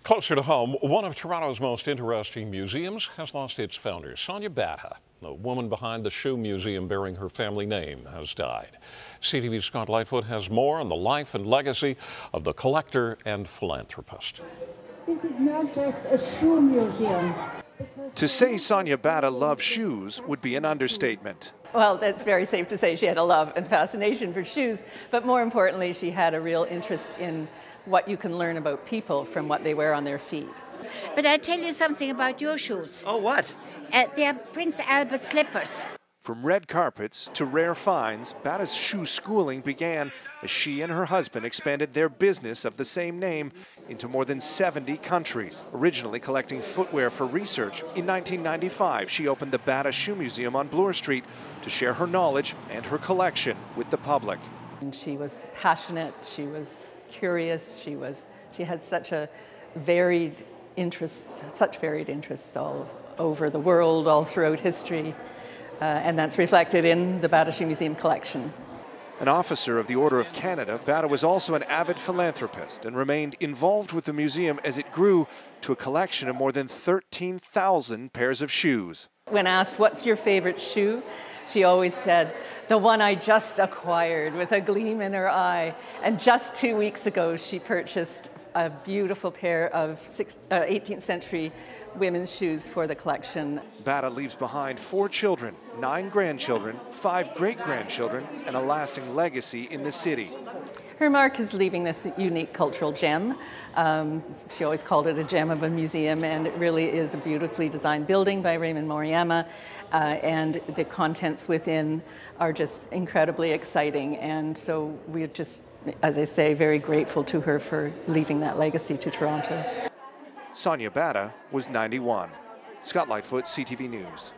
Closer to home, one of Toronto's most interesting museums has lost its founder. Sonja Bata, the woman behind the Shoe Museum bearing her family name, has died. CTV's Scott Lightfoot has more on the life and legacy of the collector and philanthropist. This is not just a shoe museum. To say Sonja Bata loved shoes would be an understatement. Well, that's very safe to say. She had a love and fascination for shoes, but more importantly, she had a real interest in what you can learn about people from what they wear on their feet. But I tell you something about your shoes. Oh, what? They are Prince Albert slippers. From red carpets to rare finds, Bata's shoe schooling began as she and her husband expanded their business of the same name into more than 70 countries. Originally collecting footwear for research, in 1995 she opened the Bata Shoe Museum on Bloor Street to share her knowledge and her collection with the public. And she was passionate, she was curious, she had such varied interests all over the world, all throughout history. And that's reflected in the Bata Shoe Museum collection. An officer of the Order of Canada, Bata was also an avid philanthropist and remained involved with the museum as it grew to a collection of more than 13,000 pairs of shoes. When asked, what's your favorite shoe? She always said, the one I just acquired, with a gleam in her eye. And just 2 weeks ago, she purchased a beautiful pair of 18th century women's shoes for the collection. Bata leaves behind 4 children, 9 grandchildren, 5 great-grandchildren, and a lasting legacy in the city. Her mark is leaving this unique cultural gem. She always called it a gem of a museum, and it really is a beautifully designed building by Raymond Moriyama, and the contents within are just incredibly exciting. And so we're just, as I say, very grateful to her for leaving that legacy to Toronto. Sonja Bata was 91. Scott Lightfoot, CTV News.